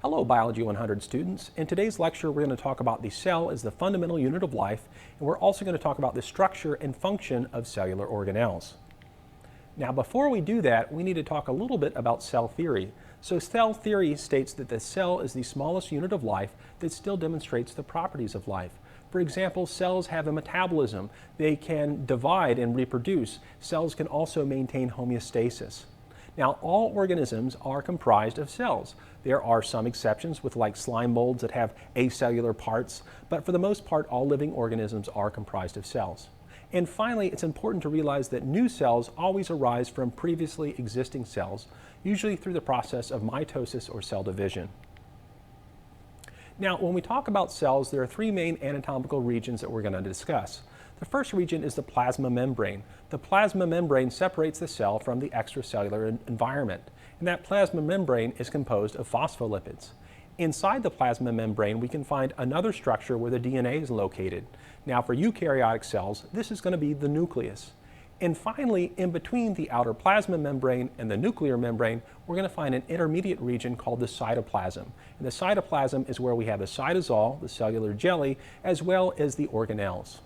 Hello Biology 100 students. In today's lecture we're going to talk about the cell as the fundamental unit of life, and we're also going to talk about the structure and function of cellular organelles. Now before we do that, we need to talk a little bit about cell theory. So cell theory states that the cell is the smallest unit of life that still demonstrates the properties of life. For example, cells have a metabolism. They can divide and reproduce. Cells can also maintain homeostasis. Now, all organisms are comprised of cells. There are some exceptions with like slime molds that have acellular parts, but for the most part, all living organisms are comprised of cells. And finally, it's important to realize that new cells always arise from previously existing cells, usually through the process of mitosis or cell division. Now, when we talk about cells, there are three main anatomical regions that we're going to discuss. The first region is the plasma membrane. The plasma membrane separates the cell from the extracellular environment, and that plasma membrane is composed of phospholipids. Inside the plasma membrane, we can find another structure where the DNA is located. Now, for eukaryotic cells, this is going to be the nucleus. And finally, in between the outer plasma membrane and the nuclear membrane, we're going to find an intermediate region called the cytoplasm. And the cytoplasm is where we have the cytosol, the cellular jelly, as well as the organelles.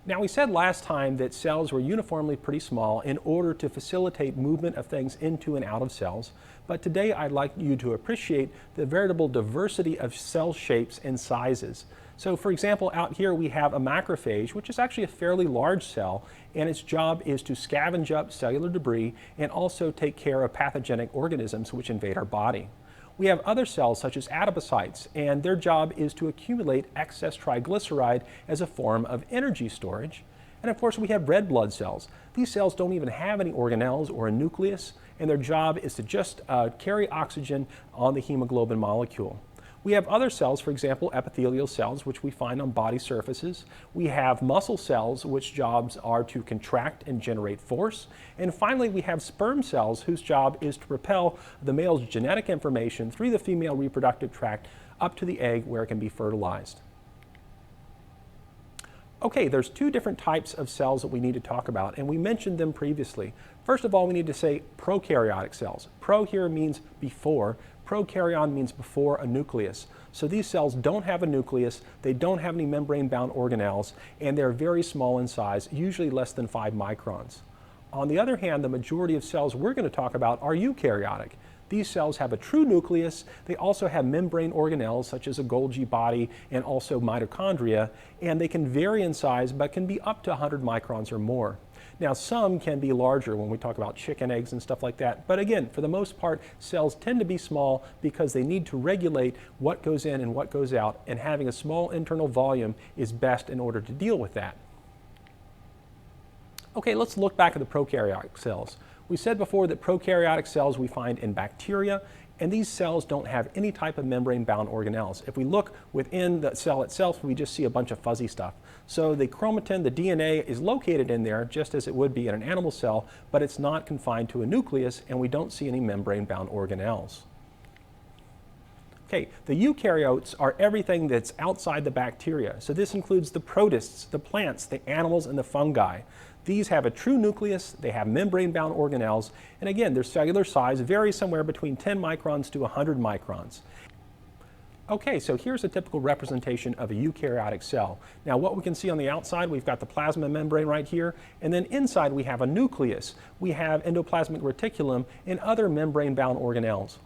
Now, we said last time that cells were uniformly pretty small in order to facilitate movement of things into and out of cells, but today I'd like you to appreciate the veritable diversity of cell shapes and sizes. So for example, out here we have a macrophage, which is actually a fairly large cell, and its job is to scavenge up cellular debris and also take care of pathogenic organisms which invade our body. We have other cells such as adipocytes, and their job is to accumulate excess triglyceride as a form of energy storage. And of course we have red blood cells. These cells don't even have any organelles or a nucleus, and their job is to just carry oxygen on the hemoglobin molecule. We have other cells, for example, epithelial cells, which we find on body surfaces. We have muscle cells, which jobs are to contract and generate force. And finally, we have sperm cells, whose job is to propel the male's genetic information through the female reproductive tract up to the egg where it can be fertilized. Okay, there's two different types of cells that we need to talk about, and we mentioned them previously. First of all, we need to say prokaryotic cells. Pro here means before. Prokaryon means before a nucleus. So these cells don't have a nucleus, they don't have any membrane-bound organelles, and they're very small in size, usually less than 5 microns. On the other hand, the majority of cells we're going to talk about are eukaryotic. These cells have a true nucleus. They also have membrane organelles such as a Golgi body and also mitochondria, and they can vary in size but can be up to 100 microns or more. Now, some can be larger when we talk about chicken eggs and stuff like that, but again, for the most part, cells tend to be small because they need to regulate what goes in and what goes out, and having a small internal volume is best in order to deal with that. Okay, let's look back at the prokaryotic cells. We said before that prokaryotic cells we find in bacteria, and these cells don't have any type of membrane-bound organelles. If we look within the cell itself, we just see a bunch of fuzzy stuff. So the chromatin, the DNA, is located in there just as it would be in an animal cell, but it's not confined to a nucleus, and we don't see any membrane-bound organelles. Okay, the eukaryotes are everything that's outside the bacteria. So this includes the protists, the plants, the animals, and the fungi. These have a true nucleus, they have membrane-bound organelles, and again, their cellular size varies somewhere between 10 microns to 100 microns. Okay, so here's a typical representation of a eukaryotic cell. Now what we can see on the outside, we've got the plasma membrane right here, and then inside we have a nucleus. We have endoplasmic reticulum and other membrane-bound organelles.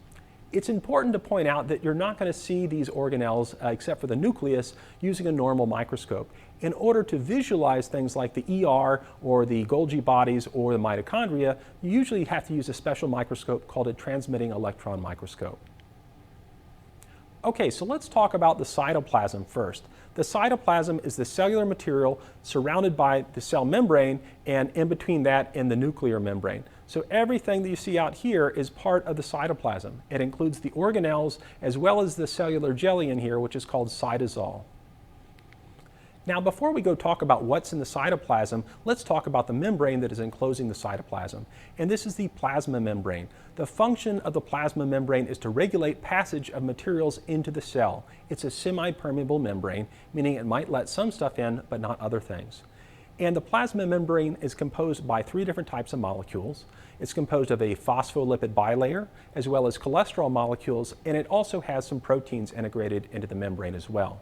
It's important to point out that you're not going to see these organelles, except for the nucleus, using a normal microscope. In order to visualize things like the ER or the Golgi bodies or the mitochondria, you usually have to use a special microscope called a transmitting electron microscope. Okay, so let's talk about the cytoplasm first. The cytoplasm is the cellular material surrounded by the cell membrane, and in between that and the nuclear membrane. So everything that you see out here is part of the cytoplasm. It includes the organelles as well as the cellular jelly in here, which is called cytosol. Now, before we go talk about what's in the cytoplasm, let's talk about the membrane that is enclosing the cytoplasm. And this is the plasma membrane. The function of the plasma membrane is to regulate passage of materials into the cell. It's a semi-permeable membrane, meaning it might let some stuff in, but not other things. And the plasma membrane is composed by three different types of molecules. It's composed of a phospholipid bilayer, as well as cholesterol molecules, and it also has some proteins integrated into the membrane as well.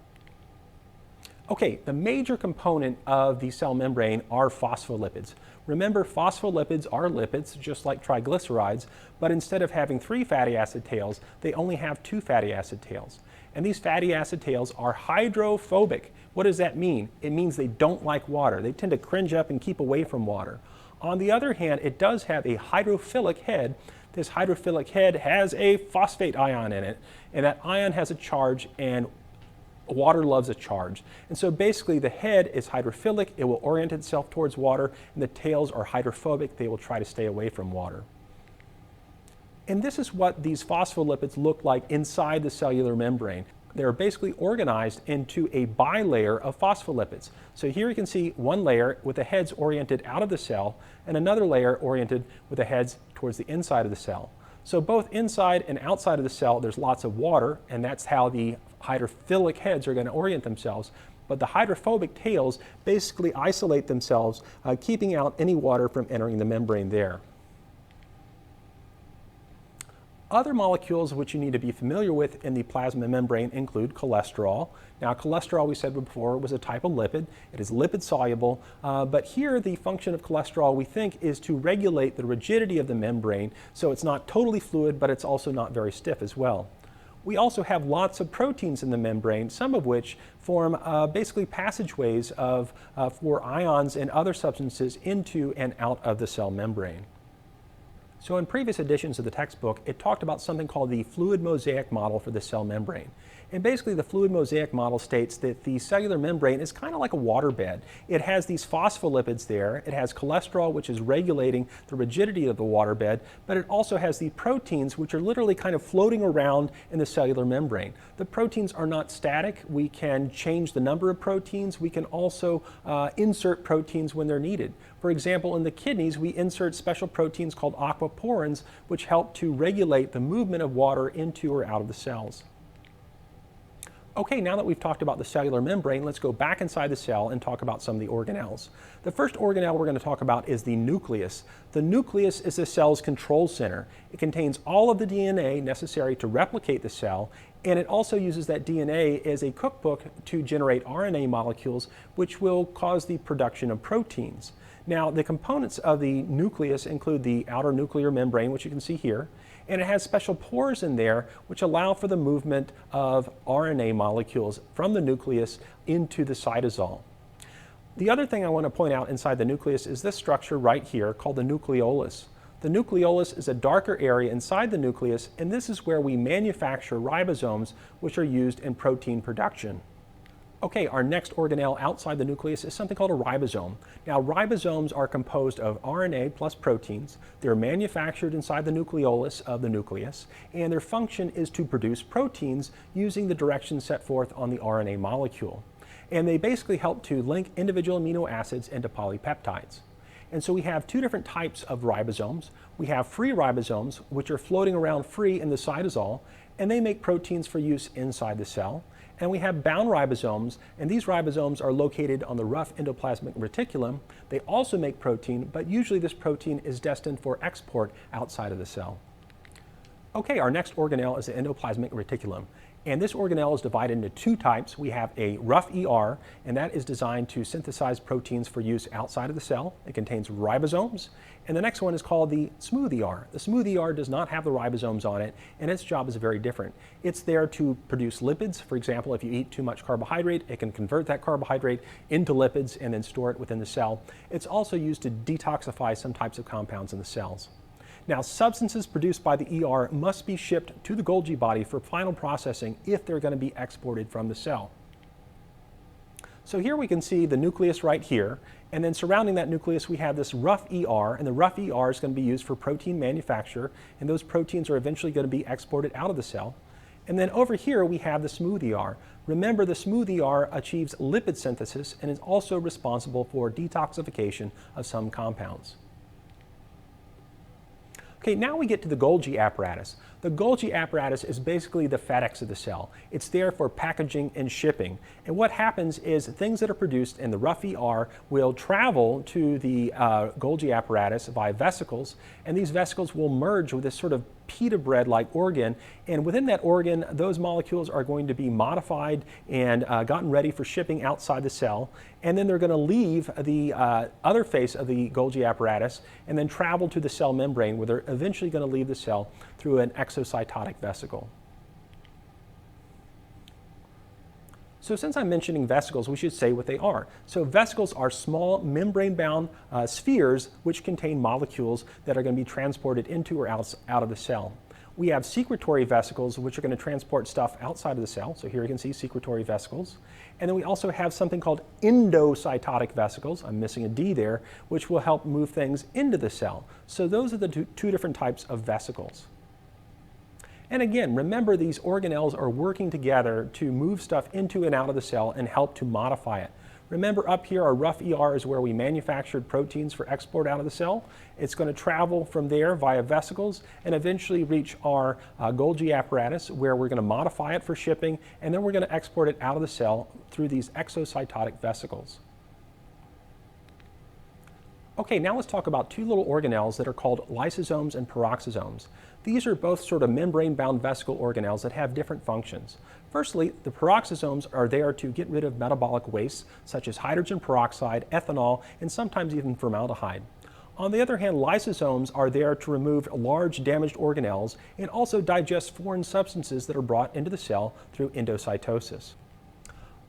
Okay, the major component of the cell membrane are phospholipids. Remember, phospholipids are lipids, just like triglycerides, but instead of having 3 fatty acid tails, they only have 2 fatty acid tails. And these fatty acid tails are hydrophobic. What does that mean? It means they don't like water. They tend to cringe up and keep away from water. On the other hand, it does have a hydrophilic head. This hydrophilic head has a phosphate ion in it, and that ion has a charge, and water loves a charge. And so basically the head is hydrophilic, it will orient itself towards water, and the tails are hydrophobic, they will try to stay away from water. And this is what these phospholipids look like inside the cellular membrane. They're basically organized into a bilayer of phospholipids. So here you can see one layer with the heads oriented out of the cell, and another layer oriented with the heads towards the inside of the cell. So both inside and outside of the cell, there's lots of water, and that's how the hydrophilic heads are going to orient themselves. But the hydrophobic tails basically isolate themselves, keeping out any water from entering the membrane there. Other molecules which you need to be familiar with in the plasma membrane include cholesterol. Now, cholesterol, we said before, was a type of lipid. It is lipid soluble, but here the function of cholesterol, we think, is to regulate the rigidity of the membrane, so it's not totally fluid, but it's also not very stiff as well. We also have lots of proteins in the membrane, some of which form basically passageways for ions and other substances into and out of the cell membrane. So in previous editions of the textbook, it talked about something called the fluid mosaic model for the cell membrane. And basically the fluid mosaic model states that the cellular membrane is kind of like a waterbed. It has these phospholipids there, it has cholesterol, which is regulating the rigidity of the waterbed, but it also has the proteins, which are literally kind of floating around in the cellular membrane. The proteins are not static. We can change the number of proteins. We can also insert proteins when they're needed. For example, in the kidneys, we insert special proteins called aquaporins, which help to regulate the movement of water into or out of the cells. Okay, now that we've talked about the cellular membrane, let's go back inside the cell and talk about some of the organelles. The first organelle we're going to talk about is the nucleus. The nucleus is the cell's control center. It contains all of the DNA necessary to replicate the cell, and it also uses that DNA as a cookbook to generate RNA molecules, which will cause the production of proteins. Now, the components of the nucleus include the outer nuclear membrane, which you can see here, and it has special pores in there which allow for the movement of RNA molecules from the nucleus into the cytosol. The other thing I want to point out inside the nucleus is this structure right here called the nucleolus. The nucleolus is a darker area inside the nucleus, and this is where we manufacture ribosomes, which are used in protein production. Okay, our next organelle outside the nucleus is something called a ribosome. Now, ribosomes are composed of RNA plus proteins. They're manufactured inside the nucleolus of the nucleus, and their function is to produce proteins using the directions set forth on the RNA molecule. And they basically help to link individual amino acids into polypeptides. And so we have two different types of ribosomes. We have free ribosomes, which are floating around free in the cytosol, and they make proteins for use inside the cell. And we have bound ribosomes, and these ribosomes are located on the rough endoplasmic reticulum. They also make protein, but usually this protein is destined for export outside of the cell. Okay, our next organelle is the endoplasmic reticulum. And this organelle is divided into two types. We have a rough ER, and that is designed to synthesize proteins for use outside of the cell. It contains ribosomes. And the next one is called the smooth ER. The smooth ER does not have the ribosomes on it, and its job is very different. It's there to produce lipids. For example, if you eat too much carbohydrate, it can convert that carbohydrate into lipids and then store it within the cell. It's also used to detoxify some types of compounds in the cells. Now, substances produced by the ER must be shipped to the Golgi body for final processing if they're going to be exported from the cell. So here we can see the nucleus right here, and then surrounding that nucleus we have this rough ER, and the rough ER is going to be used for protein manufacture, and those proteins are eventually going to be exported out of the cell. And then over here we have the smooth ER. Remember, the smooth ER achieves lipid synthesis and is also responsible for detoxification of some compounds. Okay, now we get to the Golgi apparatus. The Golgi apparatus is basically the FedEx of the cell. It's there for packaging and shipping. And what happens is things that are produced in the rough ER will travel to the Golgi apparatus via vesicles, and these vesicles will merge with this sort of pita bread-like organ, and within that organ, those molecules are going to be modified and gotten ready for shipping outside the cell, and then they're going to leave the other face of the Golgi apparatus and then travel to the cell membrane, where they're eventually going to leave the cell through an exocytotic vesicle. So since I'm mentioning vesicles, we should say what they are. So vesicles are small membrane-bound spheres which contain molecules that are going to be transported into or out of the cell. We have secretory vesicles, which are going to transport stuff outside of the cell. So here you can see secretory vesicles. And then we also have something called endocytotic vesicles, I'm missing a D there, which will help move things into the cell. So those are the two different types of vesicles. And again, remember, these organelles are working together to move stuff into and out of the cell and help to modify it. Remember, up here, our rough ER is where we manufactured proteins for export out of the cell. It's going to travel from there via vesicles and eventually reach our Golgi apparatus, where we're going to modify it for shipping, and then we're going to export it out of the cell through these exocytotic vesicles. Okay, now let's talk about two little organelles that are called lysosomes and peroxisomes. These are both sort of membrane-bound vesicle organelles that have different functions. Firstly, the peroxisomes are there to get rid of metabolic wastes such as hydrogen peroxide, ethanol, and sometimes even formaldehyde. On the other hand, lysosomes are there to remove large damaged organelles and also digest foreign substances that are brought into the cell through endocytosis.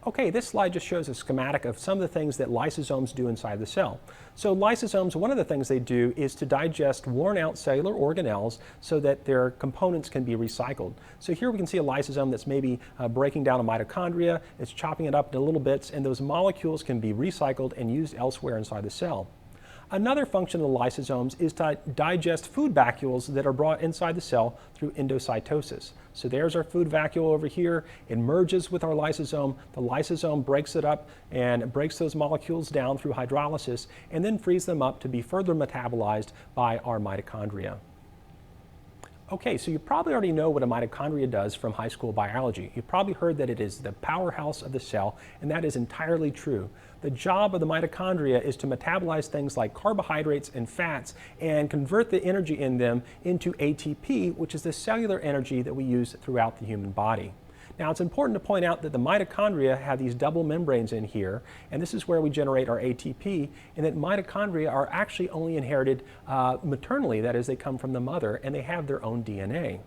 Okay, this slide just shows a schematic of some of the things that lysosomes do inside the cell. So lysosomes, one of the things they do is to digest worn out cellular organelles so that their components can be recycled. So here we can see a lysosome that's maybe breaking down a mitochondria, it's chopping it up into little bits, and those molecules can be recycled and used elsewhere inside the cell. Another function of the lysosomes is to digest food vacuoles that are brought inside the cell through endocytosis. So there's our food vacuole over here. It merges with our lysosome. The lysosome breaks it up and breaks those molecules down through hydrolysis and then frees them up to be further metabolized by our mitochondria. Okay, so you probably already know what a mitochondria does from high school biology. You've probably heard that it is the powerhouse of the cell, and that is entirely true. The job of the mitochondria is to metabolize things like carbohydrates and fats and convert the energy in them into ATP, which is the cellular energy that we use throughout the human body. Now, it's important to point out that the mitochondria have these double membranes in here, and this is where we generate our ATP, and that mitochondria are actually only inherited maternally, that is, they come from the mother, and they have their own DNA.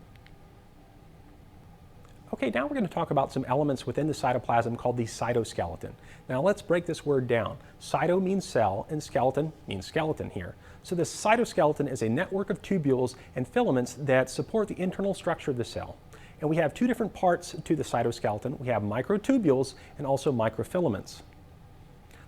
Okay, now we're going to talk about some elements within the cytoplasm called the cytoskeleton. Now let's break this word down. Cyto means cell, and skeleton means skeleton here. So the cytoskeleton is a network of tubules and filaments that support the internal structure of the cell. And we have two different parts to the cytoskeleton. We have microtubules and also microfilaments.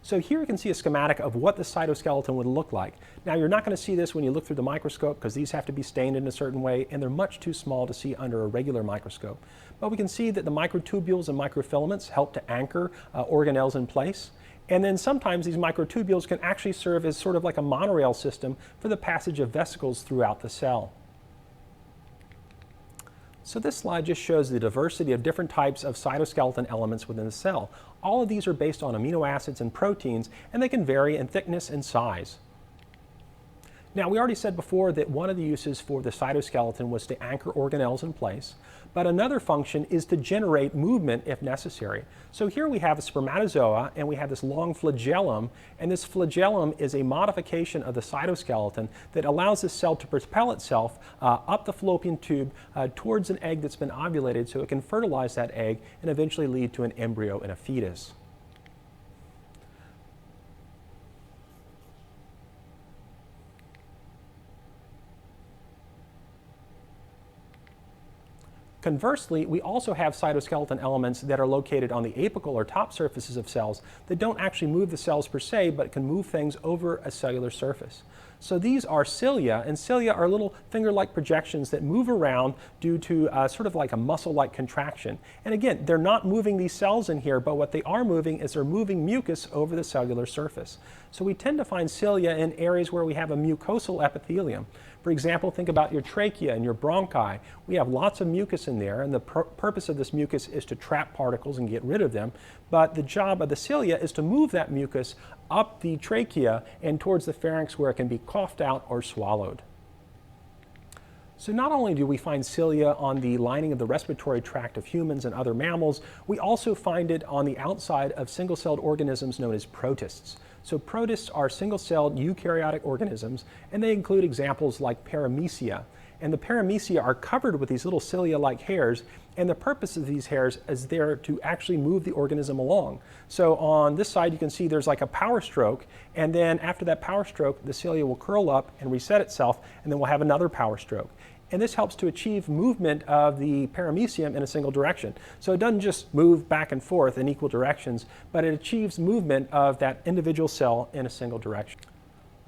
So here you can see a schematic of what the cytoskeleton would look like. Now, you're not going to see this when you look through the microscope because these have to be stained in a certain way, and they're much too small to see under a regular microscope. But we can see that the microtubules and microfilaments help to anchor organelles in place. And then sometimes these microtubules can actually serve as sort of like a monorail system for the passage of vesicles throughout the cell. So this slide just shows the diversity of different types of cytoskeleton elements within the cell. All of these are based on amino acids and proteins, and they can vary in thickness and size. Now, we already said before that one of the uses for the cytoskeleton was to anchor organelles in place, but another function is to generate movement if necessary. So here we have a spermatozoa, and we have this long flagellum, and this flagellum is a modification of the cytoskeleton that allows the cell to propel itself up the fallopian tube towards an egg that's been ovulated so it can fertilize that egg and eventually lead to an embryo and a fetus. Conversely, we also have cytoskeleton elements that are located on the apical or top surfaces of cells that don't actually move the cells per se, but can move things over a cellular surface. So these are cilia, and cilia are little finger-like projections that move around due to sort of like a muscle-like contraction. And again, they're not moving these cells in here, but what they are moving is they're moving mucus over the cellular surface. So we tend to find cilia in areas where we have a mucosal epithelium. For example, think about your trachea and your bronchi. We have lots of mucus in there, and the purpose of this mucus is to trap particles and get rid of them. But the job of the cilia is to move that mucus up the trachea and towards the pharynx where it can be coughed out or swallowed. So not only do we find cilia on the lining of the respiratory tract of humans and other mammals, we also find it on the outside of single-celled organisms known as protists. So protists are single-celled eukaryotic organisms, and they include examples like paramecia. And the paramecia are covered with these little cilia-like hairs, and the purpose of these hairs is there to actually move the organism along. So on this side you can see there's like a power stroke, and then after that power stroke the cilia will curl up and reset itself, and then we'll have another power stroke. And this helps to achieve movement of the paramecium in a single direction. So it doesn't just move back and forth in equal directions, but it achieves movement of that individual cell in a single direction.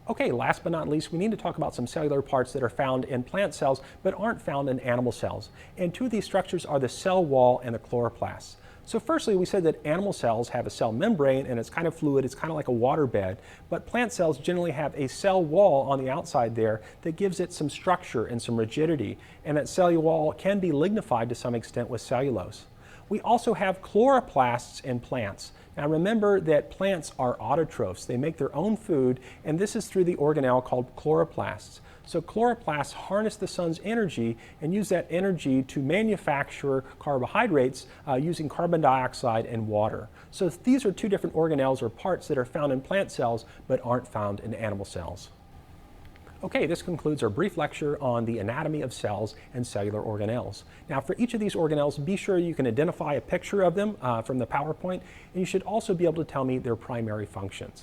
Okay, last but not least, we need to talk about some cellular parts that are found in plant cells but aren't found in animal cells. And two of these structures are the cell wall and the chloroplasts. So firstly, we said that animal cells have a cell membrane, and it's kind of fluid, it's kind of like a water bed, but plant cells generally have a cell wall on the outside there that gives it some structure and some rigidity, and that cell wall can be lignified to some extent with cellulose. We also have chloroplasts in plants. Now remember that plants are autotrophs. They make their own food, and this is through the organelle called chloroplasts. So chloroplasts harness the sun's energy and use that energy to manufacture carbohydrates using carbon dioxide and water. So these are two different organelles or parts that are found in plant cells but aren't found in animal cells. Okay, this concludes our brief lecture on the anatomy of cells and cellular organelles. Now for each of these organelles, be sure you can identify a picture of them from the PowerPoint, and you should also be able to tell me their primary functions.